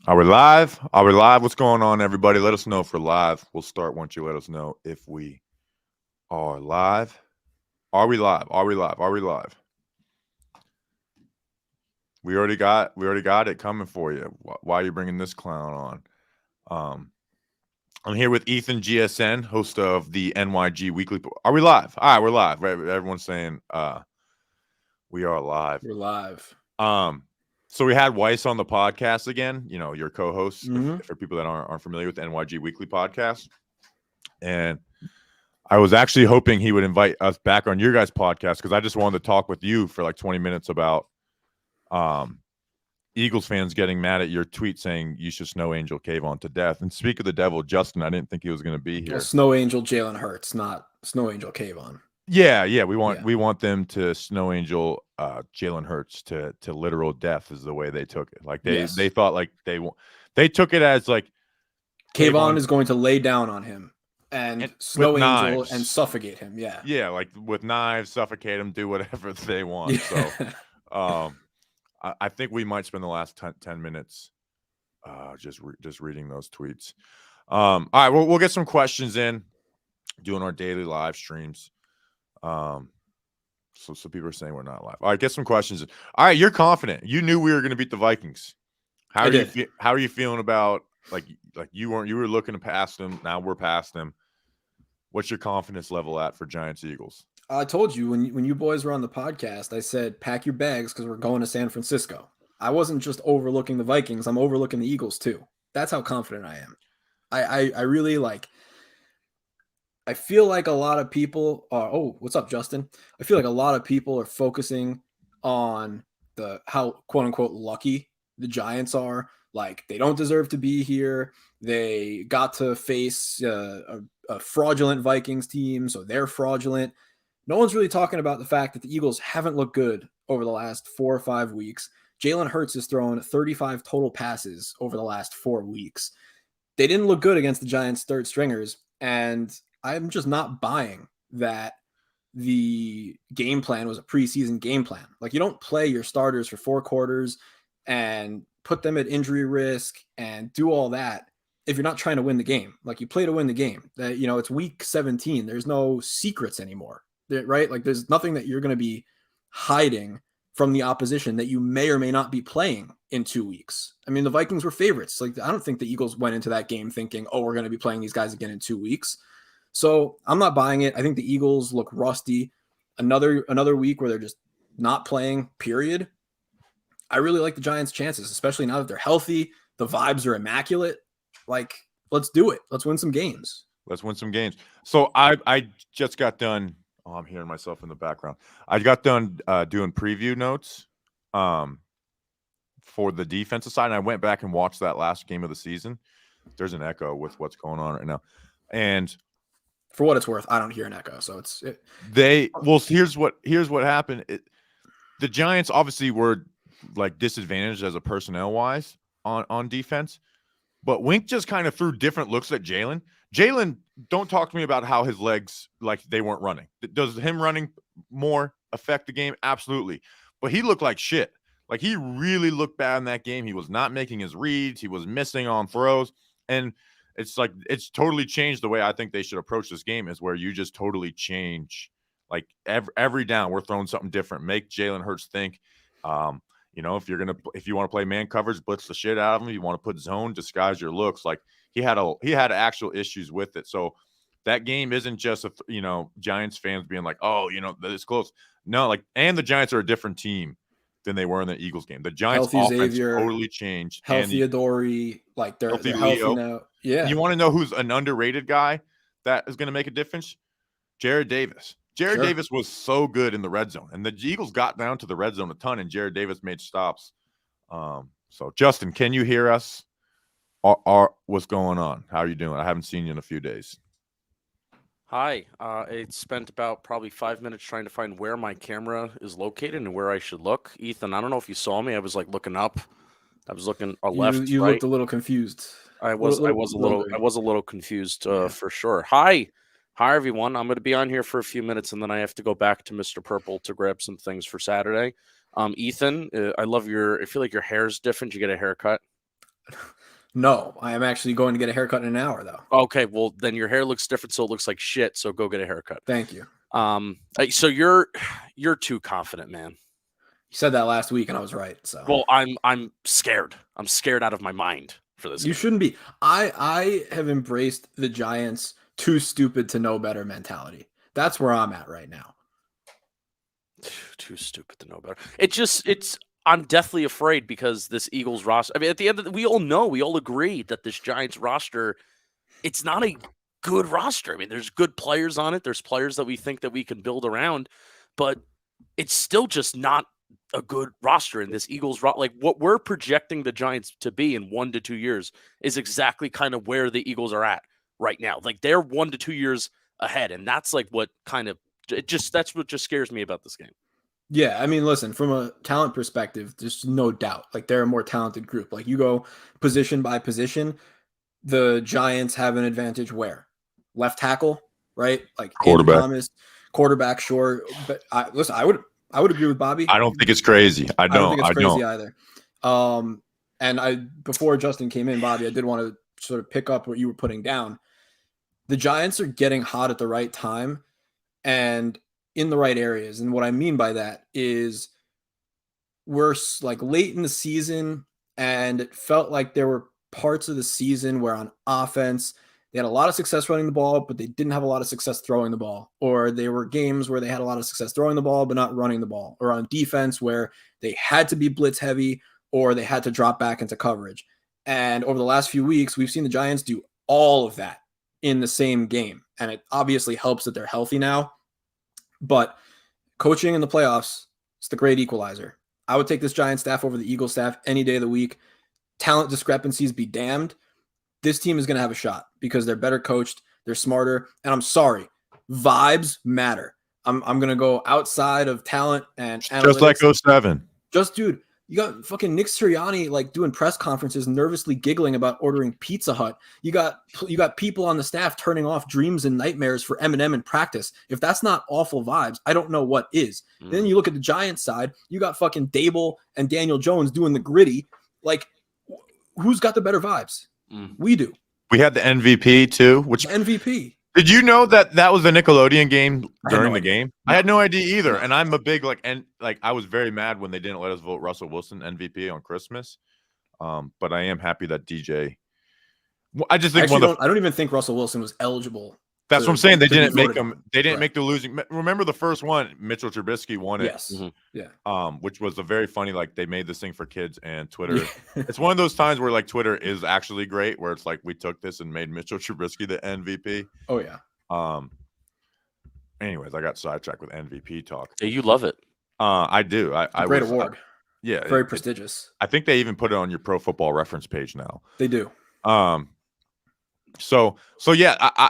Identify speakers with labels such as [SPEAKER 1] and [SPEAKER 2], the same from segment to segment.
[SPEAKER 1] Are we live? Are we live? What's going on, everybody? Let us know if we're live. We'll start once you let us know if we are live. Are we live? Are we live? Are we live? We already got it coming for you. Why are you bringing this clown on? I'm here with Ethan GSN, host of the NYG Weekly. Are we live? All right, we're live. Right? Everyone's saying we are live.
[SPEAKER 2] We're live.
[SPEAKER 1] So we had Weiss on the podcast again, you know, your co-host, for people that aren't familiar with the NYG Weekly podcast. And I was actually hoping he would invite us back on your guys' podcast because I just wanted to talk with you for like 20 minutes about Eagles fans getting mad at your tweet saying you should Snow Angel Kayvon to death. And speak of the devil, Justin, I didn't think he was going to be here.
[SPEAKER 2] Well, Snow Angel Jalen Hurts, not Snow Angel Kayvon.
[SPEAKER 1] Yeah, we want them to Snow Angel Jalen Hurts to literal death is the way they took it. Like they thought like they took it as like
[SPEAKER 2] Kayvon is going to lay down on him and Snow Angel and suffocate him.
[SPEAKER 1] Yeah, like with knives, suffocate him, do whatever they want. Yeah. So I think we might spend the last 10 minutes just reading those tweets. All right, we'll get some questions in, doing our daily live streams. So people are saying we're not live. All right, get some questions. All right, you're confident. You knew we were going to beat the Vikings. How are you feeling about like you were looking to pass them? Now we're past them. What's your confidence level at for Giants Eagles?
[SPEAKER 2] I told you when you boys were on the podcast, I said pack your bags because we're going to San Francisco. I wasn't just overlooking the Vikings. I'm overlooking the Eagles too. That's how confident I am. I really like. I feel like a lot of people are, what's up, Justin? I feel like a lot of people are focusing on how quote unquote lucky the Giants are. Like they don't deserve to be here. They got to face a fraudulent Vikings team, so they're fraudulent. No one's really talking about the fact that the Eagles haven't looked good over the last 4 or 5 weeks. Jalen Hurts has thrown 35 total passes over the last 4 weeks. They didn't look good against the Giants' third stringers, and I'm just not buying that the game plan was a preseason game plan. Like you don't play your starters for 4 quarters and put them at injury risk and do all that if you're not trying to win the game. Like you play to win the game. That it's week 17. There's no secrets anymore, right? Like there's nothing that you're going to be hiding from the opposition that you may or may not be playing in 2 weeks. I mean, the Vikings were favorites. Like I don't think the Eagles went into that game thinking, we're going to be playing these guys again in 2 weeks. So I'm not buying it. I think the Eagles look rusty. Another week where they're just not playing, period. I really like the Giants' chances, especially now that they're healthy. The vibes are immaculate. Like, let's do it. Let's win some games.
[SPEAKER 1] So I just got done. Oh, I'm hearing myself in the background. I got done doing preview notes for the defensive side, and I went back and watched that last game of the season. There's an echo with what's going on right now. And
[SPEAKER 2] for what it's worth, I don't hear an echo. So
[SPEAKER 1] here's what happened. The Giants obviously were like disadvantaged as a personnel wise on defense, but Wink just kind of threw different looks at Jalen. Jalen, don't talk to me about how his legs like they weren't running. Does him running more affect the game? Absolutely, but he looked like shit. Like he really looked bad in that game. He was not making his reads. He was missing on throws, and it's like it's totally changed the way I think they should approach this game is where you just totally change. Like every down, we're throwing something different. Make Jalen Hurts think. If you want to play man coverage, blitz the shit out of him. You want to put zone, disguise your looks. Like he had actual issues with it. So that game isn't just Giants fans being like, this close. No, and the Giants are a different team than they were in the Eagles game. The Giants
[SPEAKER 2] healthy
[SPEAKER 1] offense
[SPEAKER 2] Xavier,
[SPEAKER 1] totally changed.
[SPEAKER 2] Healthy Adoree, like they're healthy now. Yeah.
[SPEAKER 1] You want to know who's an underrated guy that is going to make a difference? Jared Davis. Jared Davis was so good in the red zone, and the Eagles got down to the red zone a ton, and Jared Davis made stops. So Justin, can you hear us? What's going on? How are you doing? I haven't seen you in a few days.
[SPEAKER 3] Hi. I spent about probably 5 minutes trying to find where my camera is located and where I should look. Ethan, I don't know if you saw me. I was like looking up. I was looking left.
[SPEAKER 2] You
[SPEAKER 3] right.
[SPEAKER 2] Looked a little confused.
[SPEAKER 3] I was a little confused for sure. Hi, everyone. I'm going to be on here for a few minutes, and then I have to go back to Mr. Purple to grab some things for Saturday. Ethan, I feel like your hair's different. You get a haircut.
[SPEAKER 2] No, I am actually going to get a haircut in an hour, though.
[SPEAKER 3] Okay, well then your hair looks different, so it looks like shit. So go get a haircut.
[SPEAKER 2] Thank you.
[SPEAKER 3] So you're too confident, man.
[SPEAKER 2] You said that last week, and I was right. So,
[SPEAKER 3] Well, I'm scared. I'm scared out of my mind for this.
[SPEAKER 2] You
[SPEAKER 3] game.
[SPEAKER 2] shouldn't be. I have embraced the Giants' too stupid to know better mentality. That's where I'm at right now.
[SPEAKER 3] Too stupid to know better. It's. I'm deathly afraid because this Eagles roster. I mean, at the end of we all agree that this Giants roster, it's not a good roster. I mean, there's good players on it. There's players that we think that we can build around, but it's still just not a good roster in this Eagles. Like what we're projecting the Giants to be in 1 to 2 years is exactly kind of where the Eagles are at right now. Like they're 1 to 2 years ahead, and that's like what kind of that's what just scares me about this game.
[SPEAKER 2] Yeah, I mean, listen, from a talent perspective, there's no doubt. Like they're a more talented group. Like you go position by position, the Giants have an advantage where left tackle, right? Like Andrew
[SPEAKER 1] Quarterback.
[SPEAKER 2] Thomas, quarterback, sure. But listen, I would agree with Bobby.
[SPEAKER 1] I don't think it's crazy. I don't
[SPEAKER 2] think it's crazy either. And before Justin came in, Bobby, I did want to sort of pick up what you were putting down. The Giants are getting hot at the right time and in the right areas. And what I mean by that is we're like late in the season, and it felt like there were parts of the season where on offense they had a lot of success running the ball, but they didn't have a lot of success throwing the ball. Or there were games where they had a lot of success throwing the ball, but not running the ball. Or on defense where they had to be blitz heavy or they had to drop back into coverage. And over the last few weeks, we've seen the Giants do all of that in the same game. And it obviously helps that they're healthy now. But coaching in the playoffs, it's the great equalizer. I would take this Giants staff over the Eagles staff any day of the week. Talent discrepancies be damned. This team is going to have a shot because they're better coached, they're smarter, and I'm sorry, vibes matter. I'm going to go outside of talent and analytics.
[SPEAKER 1] Just like 07.
[SPEAKER 2] Dude, you got fucking Nick Sirianni like doing press conferences, nervously giggling about ordering Pizza Hut. You got people on the staff turning off dreams and nightmares for Eminem in practice. If that's not awful vibes, I don't know what is. Then you look at the Giants side, you got fucking Dable and Daniel Jones doing the gritty. Like, who's got the better vibes? We do.
[SPEAKER 1] We had the MVP too, which
[SPEAKER 2] MVP.
[SPEAKER 1] Did you know that was the Nickelodeon game during the game? I had no idea either. And I'm a big I was very mad when they didn't let us vote Russell Wilson MVP on Christmas. But I am happy that DJ. I just think
[SPEAKER 2] I don't even think Russell Wilson was eligible.
[SPEAKER 1] That's what I'm saying. They didn't make him. They didn't make the losing. Remember the first one? Mitchell Trubisky won it.
[SPEAKER 2] Yes. Yeah.
[SPEAKER 1] Which was a very funny. Like they made this thing for kids and Twitter. It's one of those times where like Twitter is actually great. Where it's like we took this and made Mitchell Trubisky the MVP.
[SPEAKER 2] Oh yeah.
[SPEAKER 1] Anyways, I got sidetracked with MVP talk.
[SPEAKER 3] Yeah, you love it.
[SPEAKER 1] I do.
[SPEAKER 2] Great award.
[SPEAKER 1] Yeah.
[SPEAKER 2] Very prestigious.
[SPEAKER 1] I think they even put it on your Pro Football Reference page now.
[SPEAKER 2] They do.
[SPEAKER 1] So yeah.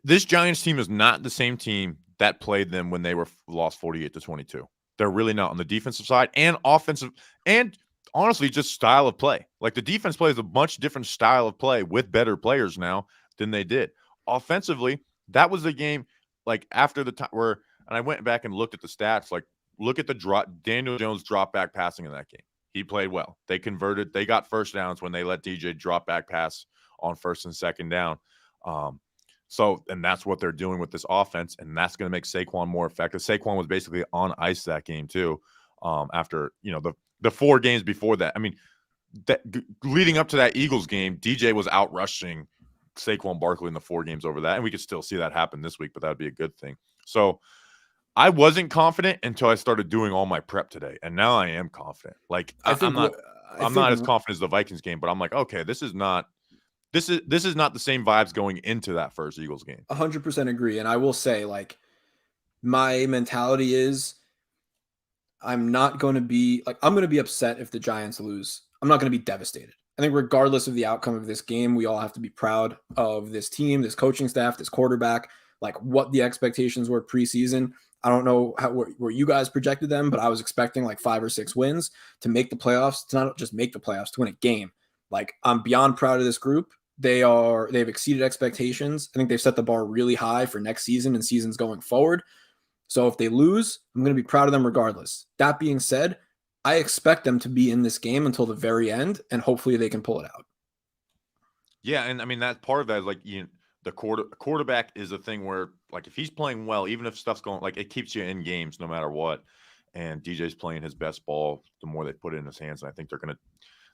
[SPEAKER 1] This Giants team is not the same team that played them when they were lost 48-22. They're really not on the defensive side and offensive and honestly just style of play. Like the defense plays a much different style of play with better players now than they did. Offensively, that was the game like after the time where and I went back and looked at the stats, like look at the drop Daniel Jones drop back passing in that game. He played well. They converted, they got first downs when they let DJ drop back pass on first and second down. So, and that's what they're doing with this offense, and that's going to make Saquon more effective. Saquon was basically on ice that game too. After the 4 games before that, I mean, leading up to that Eagles game, DJ was out rushing Saquon Barkley in the 4 games over that, and we could still see that happen this week, but that would be a good thing. So, I wasn't confident until I started doing all my prep today, and now I am confident. Like I'm not as confident as the Vikings game, but I'm like, okay, this is not the same vibes going into that first Eagles game.
[SPEAKER 2] 100% agree. And I will say, like, my mentality is I'm going to be upset if the Giants lose. I'm not going to be devastated. I think regardless of the outcome of this game, we all have to be proud of this team, this coaching staff, this quarterback, like what the expectations were preseason. I don't know where you guys projected them, but I was expecting like 5 or 6 wins to make the playoffs, to not just make the playoffs, to win a game. Like, I'm beyond proud of this group. They've exceeded expectations. I think they've set the bar really high for next season and seasons going forward. So if they lose, I'm going to be proud of them regardless. That being said, I expect them to be in this game until the very end, and hopefully they can pull it out.
[SPEAKER 1] Yeah, and I mean that part of that is like the quarterback is a thing where like if he's playing well, even if stuff's going like it keeps you in games no matter what. And DJ's playing his best ball the more they put it in his hands. And I think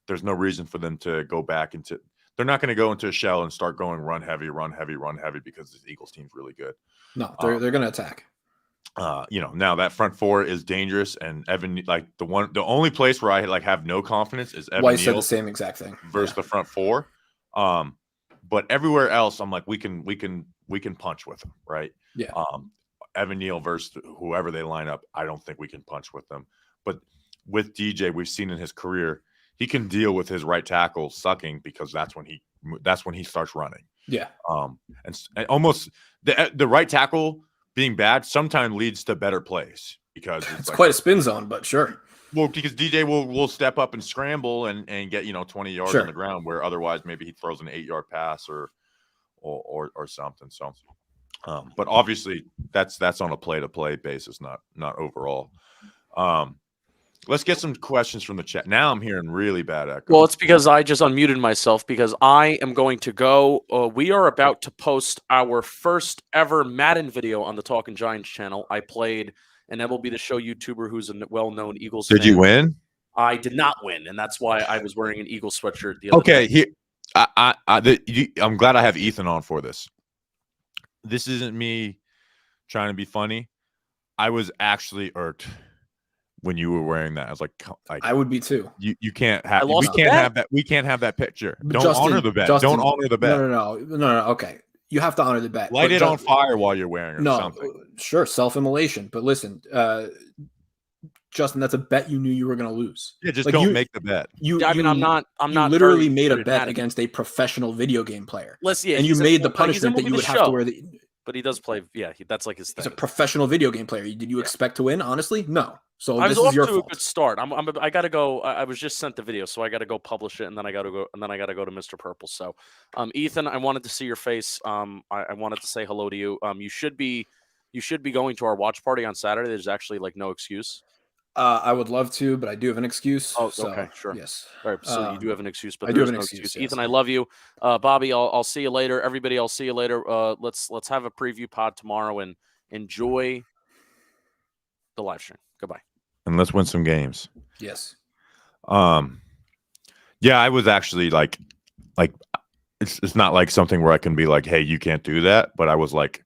[SPEAKER 1] there's no reason for them to go back into they're not going to go into a shell and start going run heavy because this Eagles team's really good.
[SPEAKER 2] No, they're going to attack.
[SPEAKER 1] Now that front four is dangerous, and Evan, like the only place where I like have no confidence is Evan
[SPEAKER 2] Weiss
[SPEAKER 1] Neal
[SPEAKER 2] said the same exact thing
[SPEAKER 1] versus the front four. But everywhere else, I'm like, we can punch with them, right?
[SPEAKER 2] Yeah.
[SPEAKER 1] Evan Neal versus whoever they line up, I don't think we can punch with them. But with DJ, we've seen in his career, he can deal with his right tackle sucking because that's when he starts running.
[SPEAKER 2] Yeah.
[SPEAKER 1] And almost the right tackle being bad sometimes leads to better plays because
[SPEAKER 2] it's like, quite a spin zone, but sure.
[SPEAKER 1] Well, because DJ will step up and scramble and get 20 yards on the ground where otherwise maybe he throws an 8-yard pass or something. So, but obviously that's on a play-to-play basis, not overall. Let's get some questions from the chat. Now I'm hearing really bad echo.
[SPEAKER 3] Well, it's because I just unmuted myself because I am going to go. We are about to post our first ever Madden video on the Talking Giants channel. I played an MLB The Show YouTuber who's a well-known Eagles fan.
[SPEAKER 1] Did you win?
[SPEAKER 3] I did not win, and that's why I was wearing an Eagles sweatshirt the other day.
[SPEAKER 1] Here, I'm glad I have Ethan on for this. This isn't me trying to be funny. I was actually irked when you were wearing that. I was like
[SPEAKER 2] I would be too.
[SPEAKER 1] You can't have we can't have that picture. Don't honor the bet. Don't honor the bet.
[SPEAKER 2] No. Okay. You have to honor the bet.
[SPEAKER 1] Light it on fire while you're wearing it or something.
[SPEAKER 2] Sure, self-immolation. But listen, Justin, that's a bet you knew you were going to lose.
[SPEAKER 1] Yeah, just don't make the bet.
[SPEAKER 3] I'm not.
[SPEAKER 2] You literally made a bet against a professional video game player. And you made the punishment that you would have to wear the.
[SPEAKER 3] But he does play. Yeah, that's like his thing.
[SPEAKER 2] He's a professional video game player. Did you expect to win? Honestly, no. So
[SPEAKER 3] I
[SPEAKER 2] this
[SPEAKER 3] was
[SPEAKER 2] is
[SPEAKER 3] off
[SPEAKER 2] your
[SPEAKER 3] to
[SPEAKER 2] fault.
[SPEAKER 3] a good start. I got to go. I was just sent the video, so I got to go publish it, and then I got to go. And then I got to go to Mr. Purple. So, Ethan, I wanted to see your face. I wanted to say hello to you. You should be going to our watch party on Saturday. There's actually like no excuse.
[SPEAKER 2] I would love to, but I do have an excuse.
[SPEAKER 3] Oh,
[SPEAKER 2] so,
[SPEAKER 3] okay, sure.
[SPEAKER 2] Yes.
[SPEAKER 3] All right, so you do have an excuse, but
[SPEAKER 2] I do have an
[SPEAKER 3] no
[SPEAKER 2] excuse. Yes.
[SPEAKER 3] Ethan, I love you. Bobby, I'll see you later. Everybody, I'll see you later. Let's have a preview pod tomorrow and enjoy the live stream. Goodbye.
[SPEAKER 1] And let's win some games.
[SPEAKER 2] Yes.
[SPEAKER 1] Yeah, I was actually like it's not like something where I can be like, hey, you can't do that. But I was like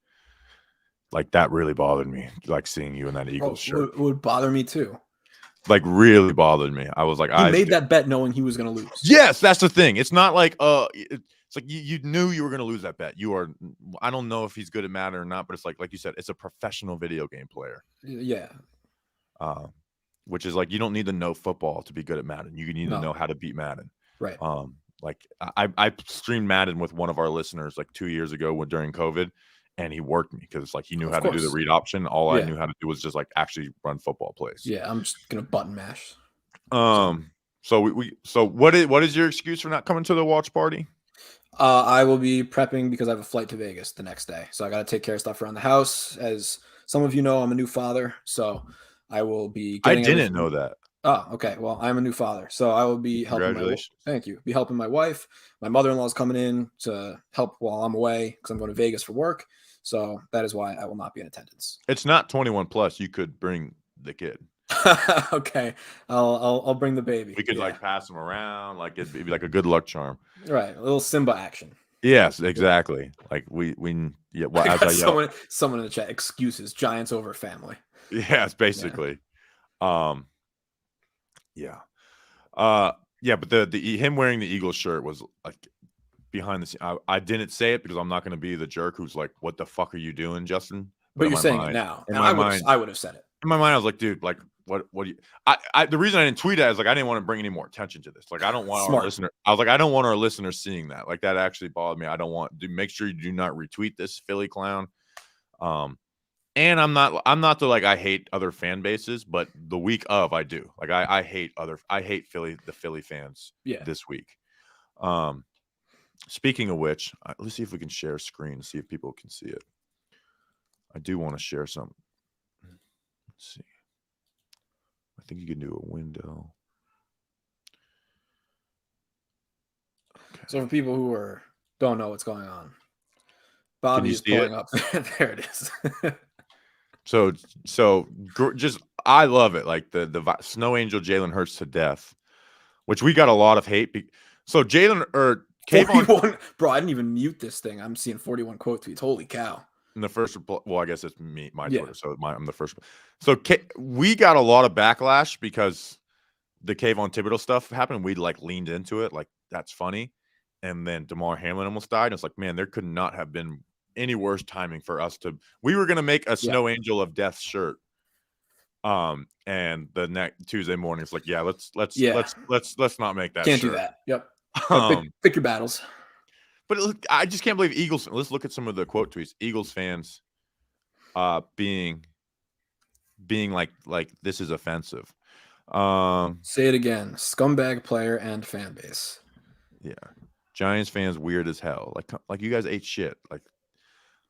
[SPEAKER 1] that really bothered me, like seeing you in that Eagles shirt.
[SPEAKER 2] It would bother me too.
[SPEAKER 1] Like really bothered me. I was like,
[SPEAKER 2] I made that bet knowing he was going to lose.
[SPEAKER 1] Yes, that's the thing. It's not like it's like you knew you were going to lose that bet. I don't know if he's good at Madden or not, but it's like you said, it's a professional video game player.
[SPEAKER 2] Yeah.
[SPEAKER 1] Which is like you don't need to know football to be good at Madden. You need to know how to beat Madden.
[SPEAKER 2] Right.
[SPEAKER 1] Like I streamed Madden with one of our listeners like 2 years ago during COVID. And he worked me because it's like he knew how to do the read option. All I knew how to do was just like actually run football plays.
[SPEAKER 2] Yeah, I'm just gonna button mash.
[SPEAKER 1] So what is your excuse for not coming to the watch party?
[SPEAKER 2] I will be prepping because I have a flight to Vegas the next day. So I gotta take care of stuff around the house. As some of you know, I'm a new father, so I will be
[SPEAKER 1] I didn't know that.
[SPEAKER 2] Oh, okay. Well, I'm a new father, so I will be helping. Thank you. Be helping my wife. My mother-in-law is coming in to help while I'm away because I'm going to Vegas for work. So that is why I will not be in attendance.
[SPEAKER 1] It's not 21 plus. You could bring the kid.
[SPEAKER 2] Okay, I'll bring the baby.
[SPEAKER 1] We could like pass him around, like it'd be like a good luck charm.
[SPEAKER 2] Right, a little Simba action.
[SPEAKER 1] Yes, exactly. Like we yeah. Well,
[SPEAKER 2] someone in the chat excuses Giants over family.
[SPEAKER 1] Yes, basically. Yeah. But the him wearing the Eagles shirt was like behind the scene. I didn't say it because I'm not going to be the jerk who's like, "What the fuck are you doing, Justin?"
[SPEAKER 2] But you're saying it now.
[SPEAKER 1] In my mind,
[SPEAKER 2] I would have said it.
[SPEAKER 1] In my mind, I was like, "Dude, like, what do you?" The reason I didn't tweet it is like I didn't want to bring any more attention to this. Like, I don't want our listener. I was like, I don't want our listeners seeing that. Like, that actually bothered me. I don't want to make sure you do not retweet this Philly clown. And I'm not the like I hate other fan bases, but the week of I do. Like I hate the Philly fans this week. Speaking of which, let's see if we can share a screen to see if people can see it. I do want to share some. Let's see. I think you can do a window.
[SPEAKER 2] Okay. So for people who are Don't know what's going on.
[SPEAKER 1] Can
[SPEAKER 2] Bobby
[SPEAKER 1] you
[SPEAKER 2] is
[SPEAKER 1] see it?
[SPEAKER 2] pulling up. There it is.
[SPEAKER 1] So just I love it. Like the Snow Angel Jalen Hurts to death, which we got a lot of hate. So Jalen or Kayvon
[SPEAKER 2] 41. Bro, I didn't even mute this thing. I'm seeing 41 quote tweets. Holy cow.
[SPEAKER 1] in the first. Well, I guess it's my
[SPEAKER 2] Yeah.
[SPEAKER 1] Twitter. So I'm the first. So we got a lot of backlash because the Kayvon Thibodeau stuff happened. We like leaned into it, like that's funny. And then Damar Hamlin almost died. And it's like, man, there could not have been any worse timing for us to. We were gonna make a Snow Angel of Death shirt. And the next Tuesday morning, it's like, yeah, let's not make that.
[SPEAKER 2] Can't
[SPEAKER 1] shirt.
[SPEAKER 2] do that. Yep. But pick your battles.
[SPEAKER 1] But I just can't believe Eagles. Let's look at some of the quote tweets. Eagles fans, being like this is offensive.
[SPEAKER 2] Say it again. Scumbag player and fan base.
[SPEAKER 1] Yeah. Giants fans weird as hell. Like you guys ate shit. Like,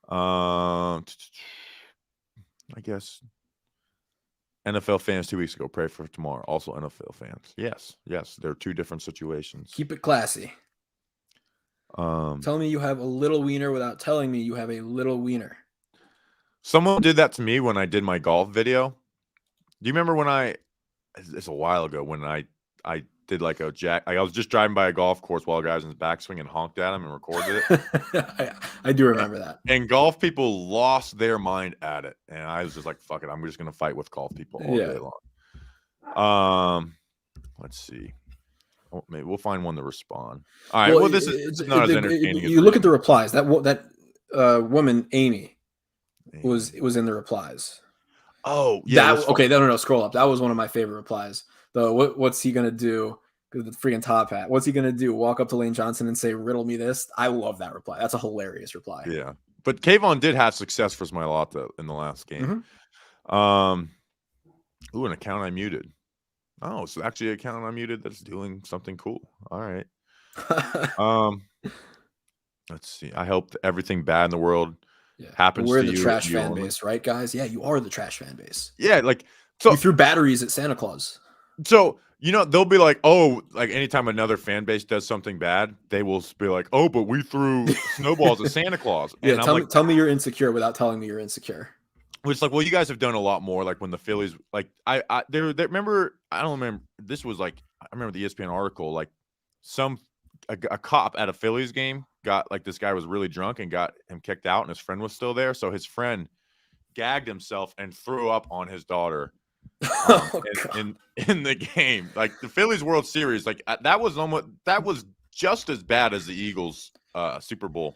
[SPEAKER 1] I guess NFL fans 2 weeks ago. Pray for tomorrow. Also NFL fans. Yes. They're two different situations.
[SPEAKER 2] Keep it classy. Tell me you have a little wiener without telling me you have a little wiener.
[SPEAKER 1] Someone did that to me when I did my golf video. Do you remember when it's a while ago when I did like I was just driving by a golf course while a guy was in his backswing and honked at him and recorded it.
[SPEAKER 2] I do remember that.
[SPEAKER 1] And golf people lost their mind at it. And I was just like, fuck it. I'm just going to fight with golf people all day long. Let's see. Oh, maybe we'll find one to respond. All right. Well, this is not as entertaining.
[SPEAKER 2] You look at the replies. That woman, Amy, was in the replies.
[SPEAKER 1] Oh, yeah.
[SPEAKER 2] Okay. No. Scroll up. That was one of my favorite replies. What's he gonna do? Because the freaking top hat. What's he gonna do? Walk up to Lane Johnson and say, "Riddle me this." I love that reply. That's a hilarious reply.
[SPEAKER 1] Yeah, but Kayvon did have success for Smilata in the last game. Ooh, an account I muted. Oh, it's actually an account I muted that's doing something cool. All right. Let's see. I hope everything bad in the world happens to you.
[SPEAKER 2] We're the trash fan base, right, guys? Yeah, you are the trash fan base.
[SPEAKER 1] Yeah, like so
[SPEAKER 2] you threw batteries at Santa Claus.
[SPEAKER 1] So, they'll be like, oh, like anytime another fan base does something bad, they will be like, oh, but we threw snowballs at Santa Claus. And
[SPEAKER 2] yeah, tell me you're insecure without telling me you're insecure.
[SPEAKER 1] It's like, well, you guys have done a lot more. Like when the Phillies, like they remember, I don't remember. This was like, I remember the ESPN article, like a cop at a Phillies game got like this guy was really drunk and got him kicked out and his friend was still there. So his friend gagged himself and threw up on his daughter. In the game, like the Phillies World Series, like that was just as bad as the Eagles Super Bowl.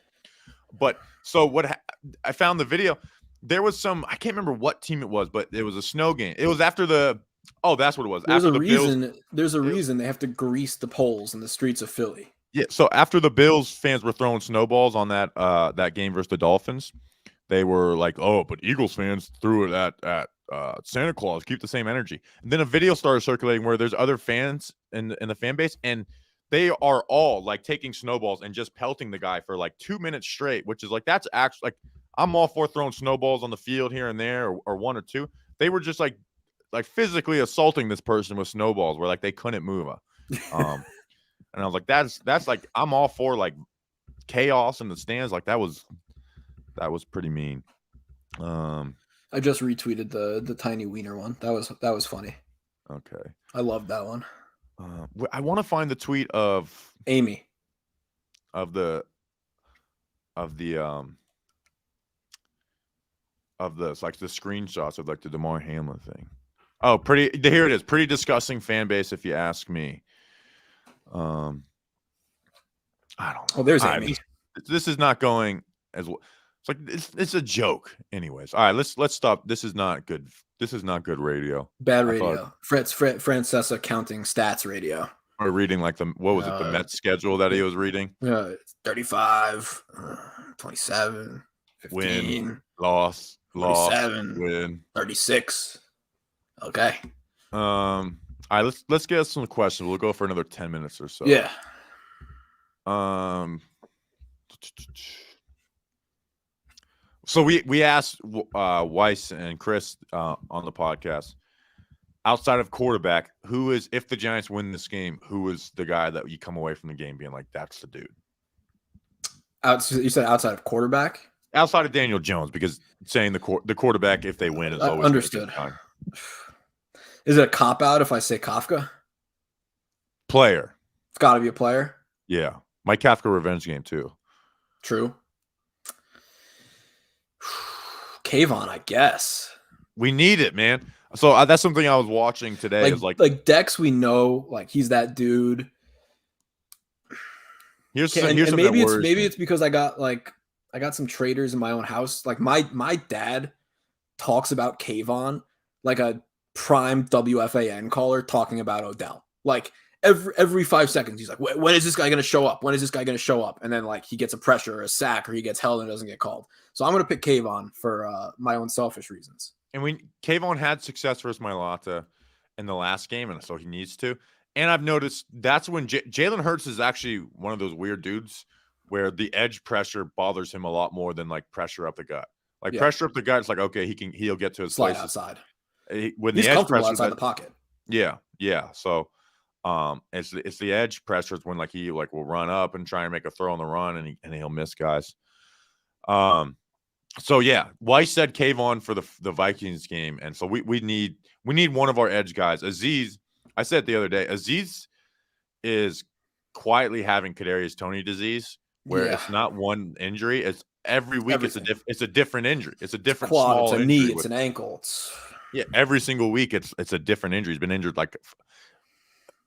[SPEAKER 1] But so I found the video. There was I can't remember what team it was, but it was a snow game. It was after that's what it was.
[SPEAKER 2] There's a reason they have to grease the poles in the streets of Philly.
[SPEAKER 1] Yeah. So after the Bills fans were throwing snowballs on that game versus the Dolphins, they were like, oh, but Eagles fans threw it at Santa Claus. Keep the same energy. And then a video started circulating where there's other fans in the fan base, and they are all like taking snowballs and just pelting the guy for like 2 minutes straight, which is like, that's actually like, I'm all for throwing snowballs on the field here and there or one or two. They were just like physically assaulting this person with snowballs where like they couldn't move. And I was like, that's like, I'm all for like chaos in the stands. Like that was pretty mean.
[SPEAKER 2] I just retweeted the tiny wiener one. That was funny.
[SPEAKER 1] Okay.
[SPEAKER 2] I love that one.
[SPEAKER 1] I want to find the tweet of
[SPEAKER 2] Amy.
[SPEAKER 1] Of the like the screenshots of like the Damar Hamlin thing. Oh, here it is. Pretty disgusting fan base, if you ask me. I don't know.
[SPEAKER 2] Oh, there's Amy.
[SPEAKER 1] This is not going as well. It's like it's a joke. Anyways, all right. Let's stop. This is not good. This is not good radio.
[SPEAKER 2] Bad radio. Francesa counting stats radio.
[SPEAKER 1] Or reading like the Mets schedule that he was reading?
[SPEAKER 2] 35, 27, 15,
[SPEAKER 1] win, loss,
[SPEAKER 2] 47,
[SPEAKER 1] win,
[SPEAKER 2] 36. Okay.
[SPEAKER 1] All right, let's get some questions. We'll go for another 10 minutes or so.
[SPEAKER 2] Yeah.
[SPEAKER 1] So we asked Weiss and Chris on the podcast, outside of quarterback, who is, if the Giants win this game, who is the guy that you come away from the game being like, that's the dude?
[SPEAKER 2] You said outside of quarterback?
[SPEAKER 1] Outside of Daniel Jones, because saying the quarterback, if they win, is always
[SPEAKER 2] Understood.
[SPEAKER 1] time.
[SPEAKER 2] Is it a cop out if I say Kafka?
[SPEAKER 1] Player.
[SPEAKER 2] It's got to be a player.
[SPEAKER 1] Yeah. Mike Kafka revenge game too.
[SPEAKER 2] True. Kayvon, I guess.
[SPEAKER 1] We need it, man. So that's something I was watching today.
[SPEAKER 2] Like Dex, we know, like he's that dude.
[SPEAKER 1] Here's
[SPEAKER 2] maybe it's because I got some traders in my own house. Like my dad talks about Kayvon like a prime WFAN caller talking about Odell. Like every 5 seconds, he's like, when is this guy going to show up? When is this guy going to show up? And then like he gets a pressure or a sack or he gets held and doesn't get called. So I'm going to pick Kayvon for my own selfish reasons.
[SPEAKER 1] And Kayvon had success versus Mailata in the last game, and so he needs to. And I've noticed that's when Jalen Hurts is actually one of those weird dudes where the edge pressure bothers him a lot more than like pressure up the gut. Like pressure up the gut, it's like, okay, he'll get to his
[SPEAKER 2] slide
[SPEAKER 1] places.
[SPEAKER 2] Outside.
[SPEAKER 1] When
[SPEAKER 2] he's
[SPEAKER 1] the edge
[SPEAKER 2] comfortable
[SPEAKER 1] pressure
[SPEAKER 2] outside the pocket.
[SPEAKER 1] Yeah. So it's the edge pressure. It's when like he like will run up and try and make a throw on the run, and he'll miss guys. So yeah, Weiss said Kayvon for the Vikings game, and so we need one of our edge guys. Aziz, I said the other day, Aziz is quietly having Kadarius Toney disease, where it's not one injury; it's every week. Everything. It's a different injury. It's a different
[SPEAKER 2] quad,
[SPEAKER 1] small
[SPEAKER 2] it's a knee, it's an ankle.
[SPEAKER 1] Every single week it's a different injury. He's been injured like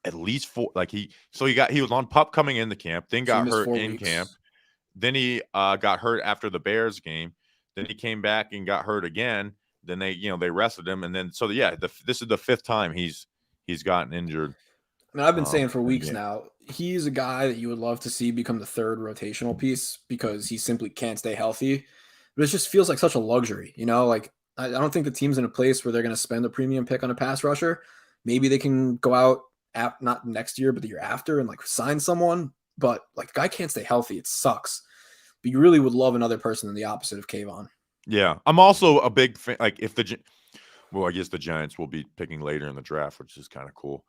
[SPEAKER 1] at least 4. Like he was on PUP coming in the camp, then got hurt in camp, then he got hurt after the Bears game. Then he came back and got hurt again. Then they rested him, and then this is the 5th time he's gotten injured.
[SPEAKER 2] I mean, I've been saying for weeks now, he's a guy that you would love to see become the 3rd rotational piece because he simply can't stay healthy. But it just feels like such a luxury, Like I don't think the team's in a place where they're going to spend a premium pick on a pass rusher. Maybe they can go out not next year, but the year after and like sign someone. But like the guy can't stay healthy. It sucks. But you really would love another person than the opposite of Kayvon.
[SPEAKER 1] Yeah. I'm also a big fan. Like I guess the Giants will be picking later in the draft, which is kind of cool.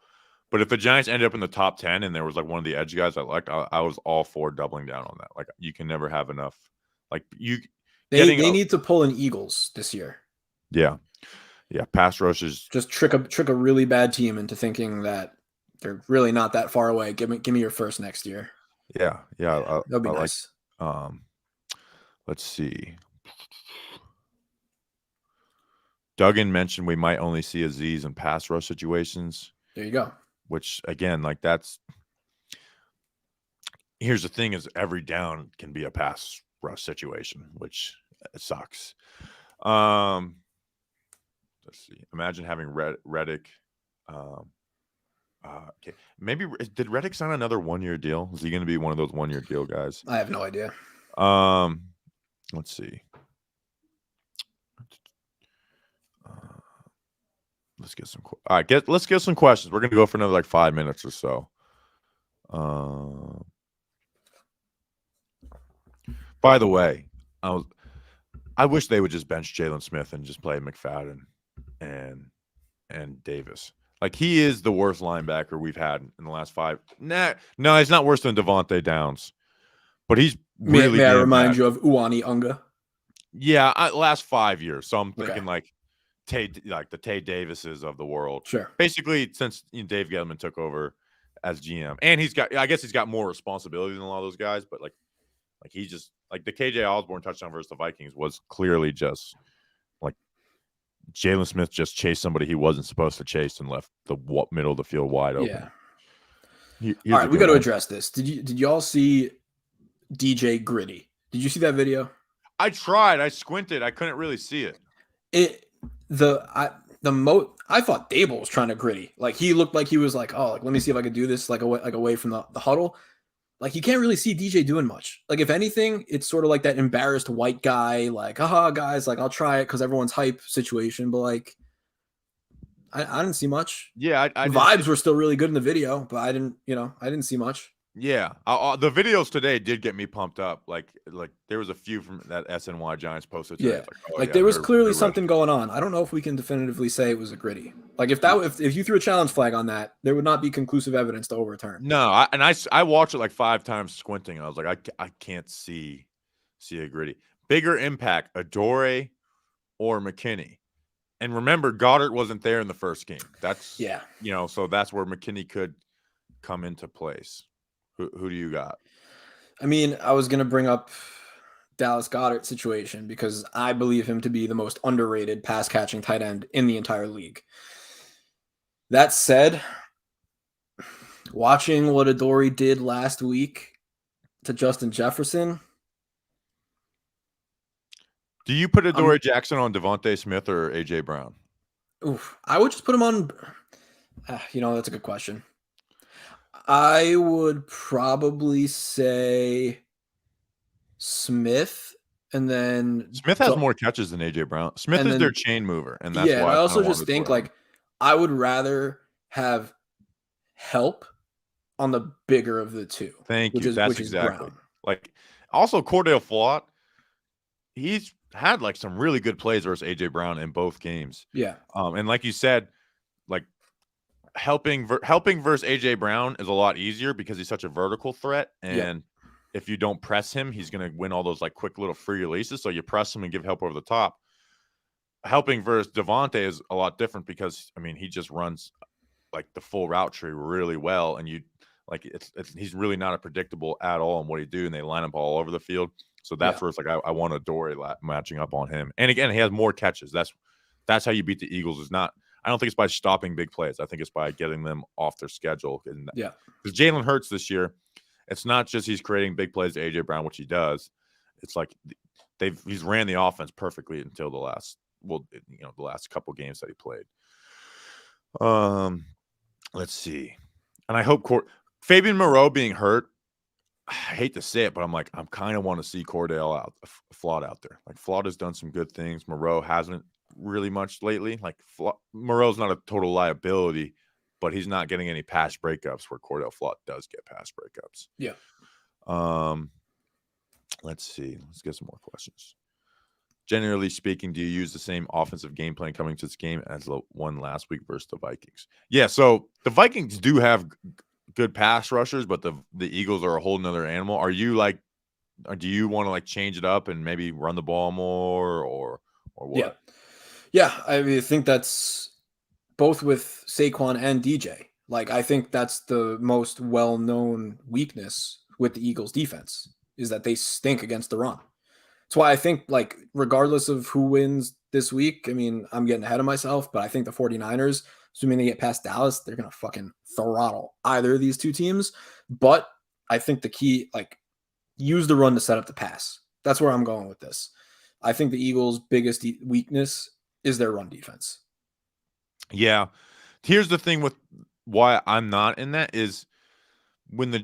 [SPEAKER 1] But if the Giants ended up in the top 10 and there was like one of the edge guys I liked, I was all for doubling down on that. Like you can never have enough. Like
[SPEAKER 2] they need to pull in Eagles this year.
[SPEAKER 1] Yeah. Yeah. Pass rush is
[SPEAKER 2] just trick a really bad team into thinking that they're really not that far away. Give me your first next year.
[SPEAKER 1] Yeah. Yeah.
[SPEAKER 2] That'd be nice.
[SPEAKER 1] Let's see. Duggan mentioned we might only see Aziz in pass rush situations.
[SPEAKER 2] There you go.
[SPEAKER 1] Which again, like here's the thing: is every down can be a pass rush situation, which sucks. Let's see. Imagine having Reddick. Okay, maybe did Reddick sign another 1-year deal? Is he going to be one of those 1-year deal guys?
[SPEAKER 2] I have no idea.
[SPEAKER 1] Let's see. Let's get some. All right, let's get some questions. We're gonna go for another like 5 minutes or so. By the way, I wish they would just bench Jalen Smith and just play McFadden and Davis. Like he is the worst linebacker we've had in the last 5. No, he's not worse than Devontae Downs, but he's really.
[SPEAKER 2] May I remind you of Uwani Unga?
[SPEAKER 1] Yeah, last 5 years. So I'm thinking like the Tay Davises of the world.
[SPEAKER 2] Sure.
[SPEAKER 1] Basically, since Dave Gettleman took over as GM, and he's got more responsibility than a lot of those guys, but like he's just like the KJ Osborne touchdown versus the Vikings was clearly just like Jalen Smith just chased somebody he wasn't supposed to chase and left the middle of the field wide open.
[SPEAKER 2] Yeah. All right, we got to address this. Did y'all see DJ Gritty? Did you see that video?
[SPEAKER 1] I tried. I squinted. I couldn't really see it.
[SPEAKER 2] I thought Dable was trying to Gritty. Like he looked like he was like, oh, like let me see if I could do this away from the huddle. Like you can't really see DJ doing much. Like if anything, it's sort of like that embarrassed white guy, like, guys, like I'll try it because everyone's hype situation. But like I didn't see much.
[SPEAKER 1] Yeah,
[SPEAKER 2] vibes were still really good in the video, but I didn't see much.
[SPEAKER 1] Yeah, the videos today did get me pumped up. Like there was a few from that SNY Giants posted today.
[SPEAKER 2] Yeah,
[SPEAKER 1] It's like, oh,
[SPEAKER 2] like
[SPEAKER 1] yeah,
[SPEAKER 2] there was clearly
[SPEAKER 1] they're ready.
[SPEAKER 2] something going on. I don't know if we can definitively say it was a gritty. Like if you threw a challenge flag on that, there would not be conclusive evidence to overturn.
[SPEAKER 1] No, I watched it like 5 times squinting. I was like, I can't see a gritty. Bigger impact, Adore or McKinney. And remember, Goddard wasn't there in the first game. That's so that's where McKinney could come into place. Who do you got?
[SPEAKER 2] I mean, I was gonna bring up Dallas Goedert situation because I believe him to be the most underrated pass catching tight end in the entire league. That said, watching what Adore did last week to Justin Jefferson.
[SPEAKER 1] Do you put Adore Jackson on Devontae Smith or AJ Brown?
[SPEAKER 2] Oof, I would just put him on. That's a good question. I would probably say Smith, and then
[SPEAKER 1] Smith has more catches than AJ Brown. Smith is their chain mover, and that's why
[SPEAKER 2] I also just think like I would rather have help on the bigger of the two.
[SPEAKER 1] Thank you. That's exactly. Like also Cordell Flott, he's had like some really good plays versus AJ Brown in both games.
[SPEAKER 2] Yeah.
[SPEAKER 1] And like you said, like helping versus AJ Brown is a lot easier because he's such a vertical threat, and if you don't press him, he's going to win all those like quick little free releases. So you press him and give help over the top. Helping versus Devontae is a lot different because I mean he just runs like the full route tree really well, and you like he's really not a predictable at all in what he do, and they line up all over the field. So that's where it's like I want Adore matching up on him. And again, he has more catches. That's how you beat the Eagles. Is not. I don't think it's by stopping big plays. I think it's by getting them off their schedule. And because Jalen Hurts this year, it's not just he's creating big plays to AJ Brown, which he does. It's like he's ran the offense perfectly until the last couple games that he played. Let's see, and I hope Fabian Moreau being hurt. I hate to say it, but I'm kind of want to see Cordell Flott out there. Like Flott has done some good things. Moreau hasn't really much lately. Like Moreau's not a total liability, but he's not getting any pass breakups where Cordell Flott does get pass breakups.
[SPEAKER 2] Yeah.
[SPEAKER 1] Let's see. Let's get some more questions. Generally speaking, do you use the same offensive game plan coming to this game as the one last week versus the Vikings? Yeah, so the Vikings do have good pass rushers, but the Eagles are a whole nother animal. Are you like, or do you want to like change it up and maybe run the ball more or what?
[SPEAKER 2] Yeah. I mean, I think that's both with Saquon and DJ. Like, I think that's the most well-known weakness with the Eagles defense is that they stink against the run. That's why I think, like, regardless of who wins this week, I mean, I'm getting ahead of myself, but I think the 49ers, assuming they get past Dallas, they're going to fucking throttle either of these two teams. But I think the key, like, use the run to set up the pass. That's where I'm going with this. I think the Eagles' biggest weakness is their run defense.
[SPEAKER 1] Yeah. Here's the thing with why I'm not in that is when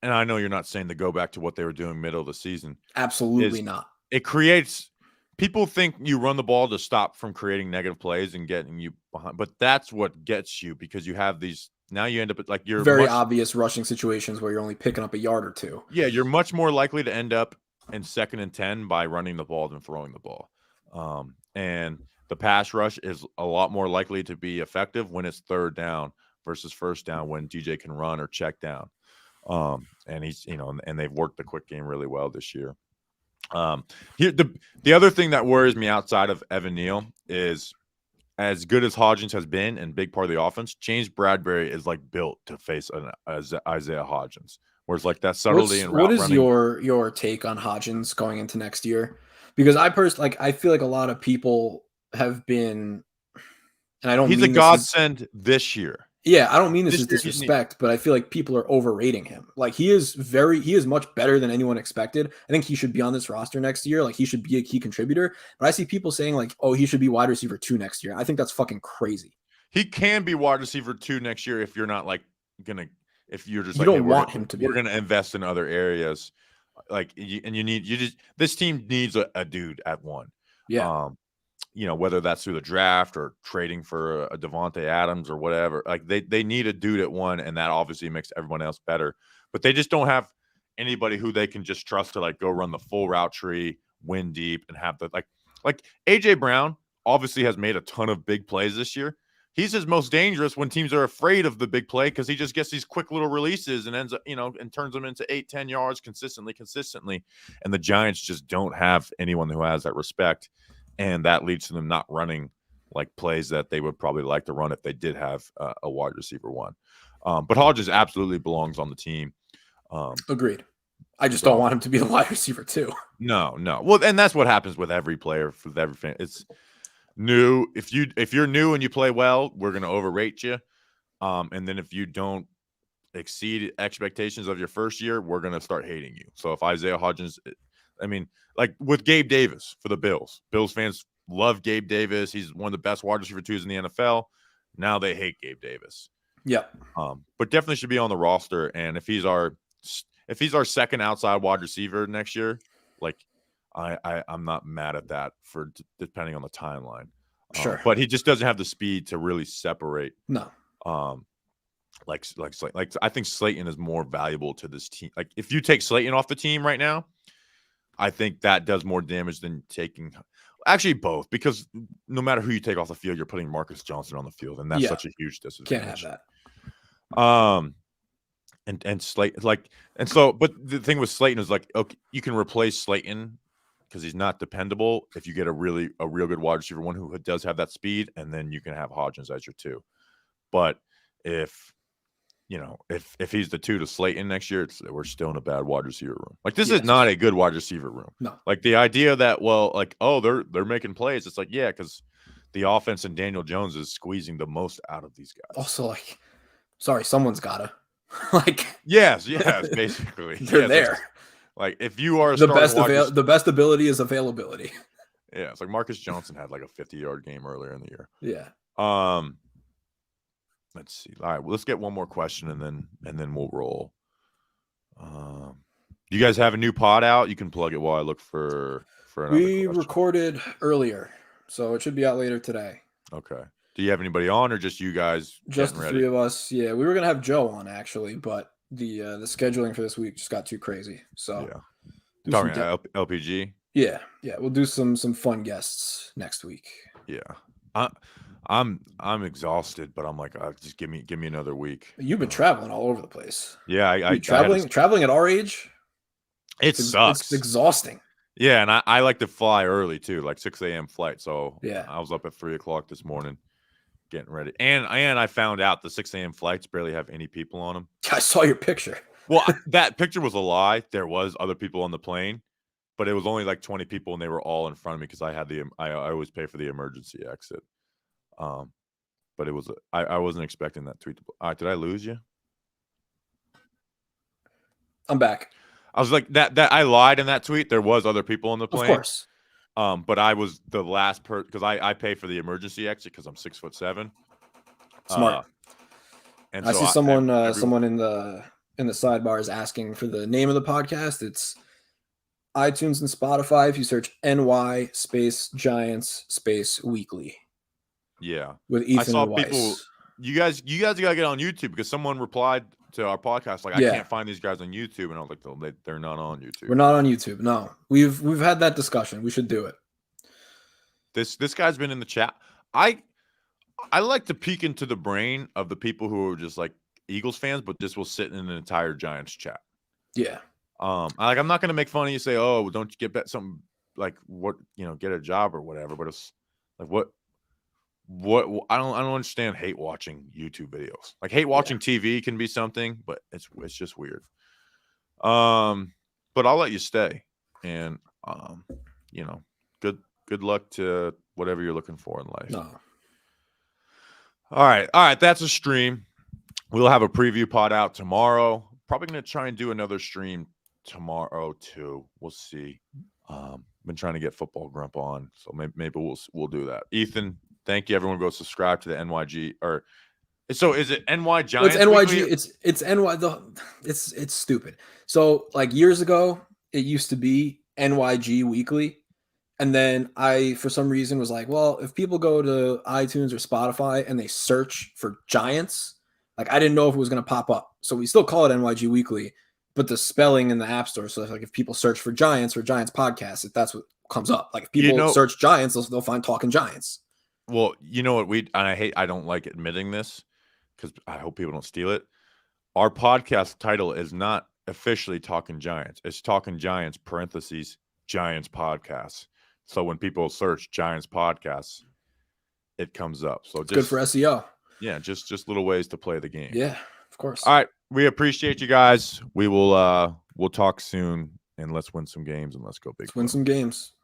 [SPEAKER 1] and I know you're not saying to go back to what they were doing middle of the season.
[SPEAKER 2] Absolutely not.
[SPEAKER 1] It creates people think you run the ball to stop from creating negative plays and getting you behind, but that's what gets you because you have these. Now you end up like you're
[SPEAKER 2] very obvious rushing situations where you're only picking up a yard or two.
[SPEAKER 1] Yeah, you're much more likely to end up in 2nd and 10 by running the ball than throwing the ball. And the pass rush is a lot more likely to be effective when it's 3rd down versus 1st down when DJ can run or check down. And he's, and they've worked the quick game really well this year. Here, the other thing that worries me outside of Evan Neal is as good as Hodgins has been and big part of the offense, James Bradbury is like built to face Isaiah Hodgins. Whereas like that subtlety and route
[SPEAKER 2] what is
[SPEAKER 1] running,
[SPEAKER 2] your take on Hodgins going into next year? Because I feel like a lot of people have been, and I don't.
[SPEAKER 1] He's a godsend this year.
[SPEAKER 2] Yeah, I don't mean this as disrespect, but I feel like people are overrating him. Like he is much better than anyone expected. I think he should be on this roster next year. Like he should be a key contributor. But I see people saying like, oh, he should be wide receiver 2 next year. I think that's fucking crazy.
[SPEAKER 1] He can be wide receiver 2 next year if you're not like if you're just
[SPEAKER 2] you
[SPEAKER 1] like,
[SPEAKER 2] don't want him to be.
[SPEAKER 1] We're gonna invest in other areas. Like this team needs a dude at 1.
[SPEAKER 2] Yeah.
[SPEAKER 1] whether that's through the draft or trading for a Devontae Adams or whatever. Like they need a dude at 1, and that obviously makes everyone else better. But they just don't have anybody who they can just trust to like go run the full route tree, win deep, and have the like AJ Brown obviously has made a ton of big plays this year. He's his most dangerous when teams are afraid of the big play because he just gets these quick little releases and ends up, and turns them into 8-10 yards consistently. And the Giants just don't have anyone who has that respect. And that leads to them not running like plays that they would probably like to run if they did have a wide receiver 1. But Hodges absolutely belongs on the team.
[SPEAKER 2] Agreed. I just don't want him to be the wide receiver 2.
[SPEAKER 1] No. Well, and that's what happens with every player, with every fan. It's new. If you're new and you play well, we're going to overrate you. And then if you don't exceed expectations of your first year, we're going to start hating you. So if Isaiah Hodgins, like with Gabe Davis for the Bills fans love Gabe Davis. He's one of the best wide receiver 2s in the NFL. Now they hate Gabe Davis.
[SPEAKER 2] Yep.
[SPEAKER 1] But definitely should be on the roster. And if he's our second outside wide receiver next year, like I'm not mad at that for depending on the timeline.
[SPEAKER 2] Sure.
[SPEAKER 1] But he just doesn't have the speed to really separate.
[SPEAKER 2] No.
[SPEAKER 1] Like I think Slayton is more valuable to this team. Like if you take Slayton off the team right now, I think that does more damage than taking actually both, because no matter who you take off the field, you're putting Marcus Johnson on the field, and that's such a huge disadvantage.
[SPEAKER 2] Can't have that.
[SPEAKER 1] And Slayton but the thing with Slayton is like, okay, you can replace Slayton because he's not dependable if you get a real good wide receiver 1 who does have that speed, and then you can have Hodgins as your 2. But if he's the 2 to Slayton next year, we're still in a bad wide receiver room. Like this is not a good wide receiver room.
[SPEAKER 2] No.
[SPEAKER 1] Like the idea that they're making plays. It's like, yeah, because the offense and Daniel Jones is squeezing the most out of these guys.
[SPEAKER 2] Also, like, sorry, someone's gotta. Like,
[SPEAKER 1] yes, basically
[SPEAKER 2] they're there.
[SPEAKER 1] Like if you are
[SPEAKER 2] the best ability is availability.
[SPEAKER 1] Yeah, it's like Marcus Johnson had like a 50-yard game earlier in the year.
[SPEAKER 2] Yeah.
[SPEAKER 1] Let's see. All right, well, let's get one more question and then we'll roll. Do you guys have a new pod out? You can plug it while I look for another
[SPEAKER 2] We
[SPEAKER 1] question.
[SPEAKER 2] recorded earlier, so it should be out later today.
[SPEAKER 1] Okay. Do you have anybody on, or just you guys?
[SPEAKER 2] Just the 3 of us. Yeah, we were gonna have Joe on actually, but the scheduling for this week just got too crazy. So
[SPEAKER 1] yeah, talking about LPG.
[SPEAKER 2] Yeah, we'll do some fun guests next week.
[SPEAKER 1] Yeah, I'm exhausted, but I'm like, just give me another week.
[SPEAKER 2] You've been traveling all over the place.
[SPEAKER 1] Yeah,
[SPEAKER 2] traveling at our age.
[SPEAKER 1] It sucks.
[SPEAKER 2] It's exhausting.
[SPEAKER 1] Yeah, and I like to fly early too, like 6 a.m. flight. So
[SPEAKER 2] yeah,
[SPEAKER 1] I was up at 3 o'clock this morning, getting ready. And I found out the 6 a.m. flights barely have any people on them.
[SPEAKER 2] I saw your picture.
[SPEAKER 1] Well, that picture was a lie. There was other people on the plane, but it was only like 20 people, and they were all in front of me because I always pay for the emergency exit. But it was I wasn't expecting that tweet. All right, did I lose you?
[SPEAKER 2] I'm back.
[SPEAKER 1] I was like that I lied in that tweet. There was other people on the plane.
[SPEAKER 2] Of course.
[SPEAKER 1] But I was the last person because I pay for the emergency exit because I'm 6'7".
[SPEAKER 2] Smart.
[SPEAKER 1] And
[SPEAKER 2] I
[SPEAKER 1] so
[SPEAKER 2] see someone in the sidebars asking for the name of the podcast. It's iTunes and Spotify. If you search NY space Giants space Weekly.
[SPEAKER 1] Yeah.
[SPEAKER 2] With Ethan
[SPEAKER 1] I saw
[SPEAKER 2] and Weiss.
[SPEAKER 1] people. You guys gotta get on YouTube because someone replied to our podcast like, I can't find these guys on YouTube, and I was like, they're not on YouTube.
[SPEAKER 2] We're not on YouTube. No, we've had that discussion. We should do it.
[SPEAKER 1] This guy's been in the chat. I like to peek into the brain of the people who are just like Eagles fans, but this will sit in an entire Giants chat.
[SPEAKER 2] Yeah.
[SPEAKER 1] I'm not gonna make fun of you. Say, oh, don't you get something like what get a job or whatever. But it's like what I don't understand hate watching YouTube videos. Like hate watching TV can be something, but it's just weird. But I'll let you stay, and good luck to whatever you're looking for in life.
[SPEAKER 2] No.
[SPEAKER 1] All right, that's a stream. We'll have a preview pod out tomorrow. Probably gonna try and do another stream tomorrow too. We'll see. Been trying to get Football Grump on, so maybe we'll do that. Ethan, thank you. Everyone go subscribe to the NYG or so is it NY Giants?
[SPEAKER 2] It's NYG. It's NY. It's stupid. So like years ago, it used to be NYG Weekly, And then I, for some reason, was like, well, if people go to iTunes or Spotify and they search for Giants, like I didn't know if it was going to pop up. So we still call it NYG Weekly, but the spelling in the App Store. So like if people search for Giants or Giants podcast, if that's what comes up. Like if people search Giants, they'll find Talking Giants.
[SPEAKER 1] Well, you know what I don't like admitting this because I hope people don't steal it. Our podcast title is not officially Talking Giants. It's Talking Giants parentheses Giants podcasts. So when people search Giants podcasts, it comes up. So
[SPEAKER 2] it's good for SEO.
[SPEAKER 1] Yeah, just little ways to play the game.
[SPEAKER 2] Yeah, of course.
[SPEAKER 1] All right, we appreciate you guys. We will we'll talk soon, and let's win some games and let's go big.
[SPEAKER 2] Let's win some games.